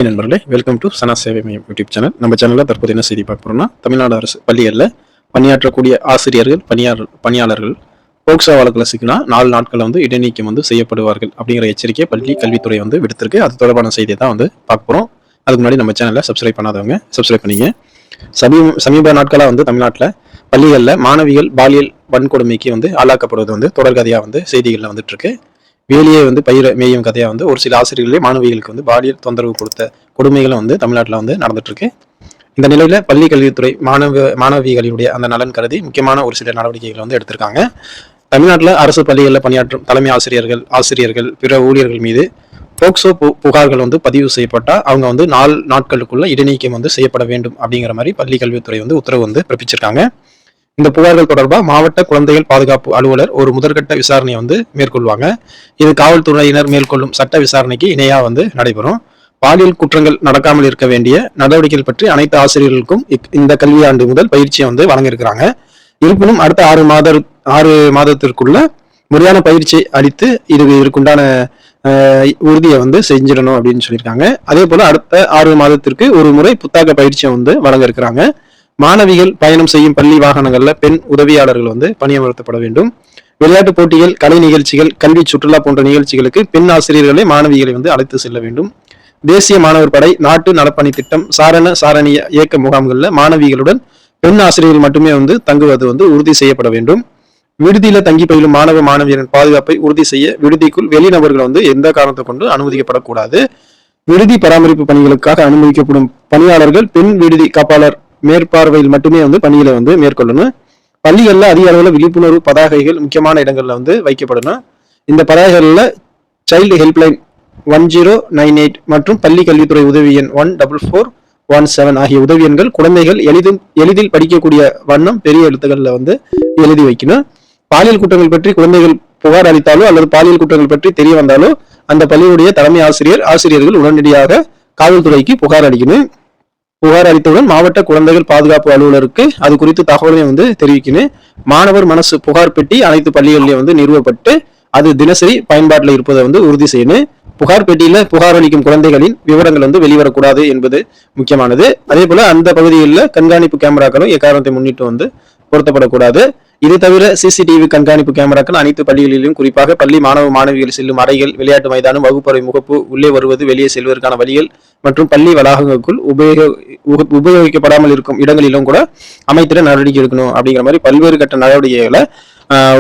நண்பர்களே, welcome to சனா சேவை மையம் யூடியூப் சேனல். நம்ம சேனலில் தற்போது என்ன செய்தி பார்க்க போறோம்னா, தமிழ்நாடு அரசு பள்ளிகளில் பணியாற்றக்கூடிய ஆசிரியர்கள், பணியாளர்கள் போக்சோ வழக்கில் சிக்கினா 4 நாட்கள் இடைநீக்கம் செய்யப்படுவார்கள் அப்படிங்கிற எச்சரிக்கையை பள்ளி கல்வித்துறை விடுத்திருக்கு. அது தொடர்பான செய்தியை தான் பார்க்க போறோம். அதுக்கு முன்னாடி நம்ம சேனலை சப்ஸ்கிரைப் பண்ணாதவங்க சப்ஸ்கிரைப் பண்ணிங்க. சமீப நாட்களாக தமிழ்நாட்டில் பள்ளிகளில் மாணவிகள் பாலியல் வன்கொடுமைக்கு ஆளாக்கப்படுவது தொடர்கதையாக செய்திகளில் வந்துட்டு இருக்கு. வேலையே பயிர மேயும் கதையா ஒரு சில ஆசிரியர்களே மாணவிகளுக்கு பாலியல் தொந்தரவு கொடுத்த கொடுமைகளும் தமிழ்நாட்டில் நடந்துட்டு இருக்கு. இந்த நிலையில பள்ளி கல்வித்துறை மாணவிகளுடைய அந்த நலன் கருதி முக்கியமான ஒரு சில நடவடிக்கைகள் எடுத்திருக்காங்க. தமிழ்நாட்டில் அரசு பள்ளிகளில் பணியாற்றும் தலைமை ஆசிரியர்கள் பிற ஊழியர்கள் மீது போக்சோ புகார்கள் பதிவு செய்யப்பட்டா அவங்க 4 நாட்களுக்குள்ள இடைநீக்கம் செய்யப்பட வேண்டும் அப்படிங்கிற மாதிரி பள்ளி கல்வித்துறை உத்தரவு பிறப்பிச்சிருக்காங்க. இந்த புகார்கள் தொடர்பாக மாவட்ட குழந்தைகள் பாதுகாப்பு அலுவலர் ஒரு முதற்கட்ட விசாரணையை மேற்கொள்வாங்க. இது காவல்துறையினர் மேற்கொள்ளும் சட்ட விசாரணைக்கு இணையா நடைபெறும். பாலியல் குற்றங்கள் நடக்காமல் இருக்க வேண்டிய நடவடிக்கைகள் பற்றி அனைத்து ஆசிரியர்களுக்கும் இந்த கல்வியாண்டு முதல் பயிற்சியை வழங்க இருக்கிறாங்க. இருப்பினும் அடுத்த 6 மாதத்திற்குள்ள முறையான பயிற்சி அளித்து இதுக்குண்டான உறுதியை செஞ்சிடணும் அப்படின்னு சொல்லியிருக்காங்க. அதே போல அடுத்த 6 மாதத்திற்கு ஒரு முறை புத்தக பயிற்சியை வழங்க இருக்கிறாங்க. மாணவிகள் பயணம் செய்யும் பள்ளி வாகனங்கள்ல பெண் உதவியாளர்கள் பணியமர்த்தப்பட வேண்டும். விளையாட்டு போட்டிகள், கலை நிகழ்ச்சிகள், கல்வி சுற்றுலா போன்ற நிகழ்ச்சிகளுக்கு பெண் ஆசிரியர்களை மாணவிகளை அழைத்து செல்ல வேண்டும். தேசிய மாணவர் படை, நாட்டு நலப்பணி திட்டம், சாரணிய இயக்க முகாம்கள்ல மாணவிகளுடன் பெண் ஆசிரியர்கள் மட்டுமே தங்குவது உறுதி செய்யப்பட வேண்டும். விடுதியில தங்கி பயிலும் மாணவ மாணவியரின் பாதுகாப்பை உறுதி செய்ய விடுதிக்குள் வெளிநபர்கள் எந்த காரணத்தை கொண்டு அனுமதிக்கப்படக்கூடாது. விடுதி பராமரிப்பு பணிகளுக்காக அனுமதிக்கப்படும் பணியாளர்கள் பெண் விடுதி காப்பாளர் மேற்பார்வையில் மட்டுமே பணிகளை மேற்கொள்ளணும். பள்ளிகள்ல அதிக அளவுல விழிப்புணர்வு பதாகைகள் முக்கியமான இடங்கள்ல வைக்கப்படணும். இந்த பதாகைகள்ல சைல்டு ஹெல்ப்லைன் 1098 மற்றும் பள்ளி கல்வித்துறை உதவி எண் 14417 ஆகிய உதவி எண்கள் குழந்தைகள் எளிதில் படிக்கக்கூடிய வண்ணம் பெரிய எழுத்துக்கள்ல எழுதி வைக்கணும். பாலியல் குற்றங்கள் பற்றி குழந்தைகள் புகார் அளித்தாலோ அல்லது பாலியல் குற்றங்கள் பற்றி தெரிய வந்தாலோ அந்த பள்ளியுடைய தலைமை ஆசிரியர்கள் உடனடியாக காவல்துறைக்கு புகார் அளிக்கணும். புகார் அளித்தவுடன் மாவட்ட குழந்தைகள் பாதுகாப்பு அலுவலருக்கு அது குறித்து தகவலை தெரிவிக்கணும். மாணவர் மனசு புகார் பெட்டி அனைத்து பள்ளிகளிலும் நிறுவப்பட்டு அது தினசரி பயன்பாட்டில் இருப்பதை உறுதி செய்யணும். புகார் பெட்டியில புகார் அளிக்கும் குழந்தைகளின் விவரங்கள் வெளிவரக்கூடாது என்பது முக்கியமானது. அதே போல அந்த பகுதிகளில் கண்காணிப்பு கேமராக்களும் எக்காரணத்தை முன்னிட்டு பொருத்தப்படக்கூடாது. இது தவிர சிசிடிவி கண்காணிப்பு கேமராக்கள் அனைத்து பள்ளிகளிலும் குறிப்பாக பள்ளி மாணவ மாணவிகள் செல்லும் அறைகள், விளையாட்டு மைதானம், வகுப்பறை முகப்பு, உள்ளே வருவது வெளியே செல்வதற்கான வழிகள் மற்றும் பள்ளி வளாகங்களுக்குள் உபயோகிக்கப்படாமல் இருக்கும் இடங்களிலும் கூட அமைத்திட நடவடிக்கை எடுக்கணும் அப்படிங்கிற மாதிரி பல்வேறு கட்ட நடவடிக்கைகளை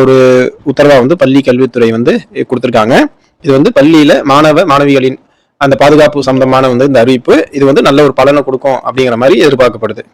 ஒரு உத்தரவா பள்ளி கல்வித்துறை கொடுத்திருக்காங்க. இது பள்ளியில மாணவ மாணவிகளின் அந்த பாதுகாப்பு சம்பந்தமான இந்த அறிவிப்பு இது நல்ல ஒரு பலனை கொடுக்கும் அப்படிங்கிற மாதிரி எதிர்பார்க்கப்படுது.